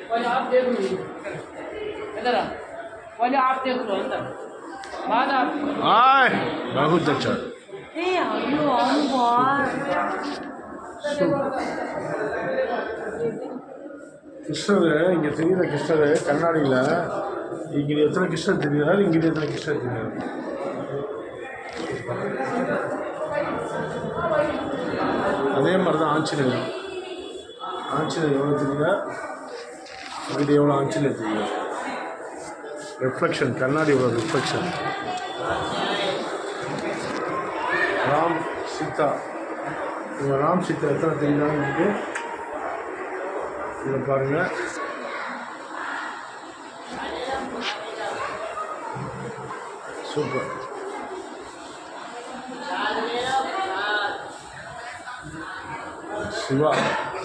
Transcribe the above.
पहले आप देख लो इधर आ पहले आप देख लो अंदर बाद आप आय बहुत अच्छा கிருஷ்ணர் இங்கே தெரியுற கிருஷ்ணர் கண்ணாடியில் இங்கே எத்தனை கிருஷ்ணர் தெரியுறாரு, இங்கே எத்தனை கிருஷ்ணர் தெரியுறாரு. அதே மாதிரி தான் ஆஞ்சநேயர். ஆஞ்சநேயர் எவ்வளோ தெரியுறார், இங்கிட்ட எவ்வளோ ஆஞ்சநேயர் தெரியுறார். ரிஃப்ளெக்ஷன், கண்ணாடியோட ரிஃப்ளெக்ஷன். ராம் சீதா, இவங்க ராம் சீதா எத்தனை தெரியுறாங்க இதை பாருங்கள். சூப்பர். சிவா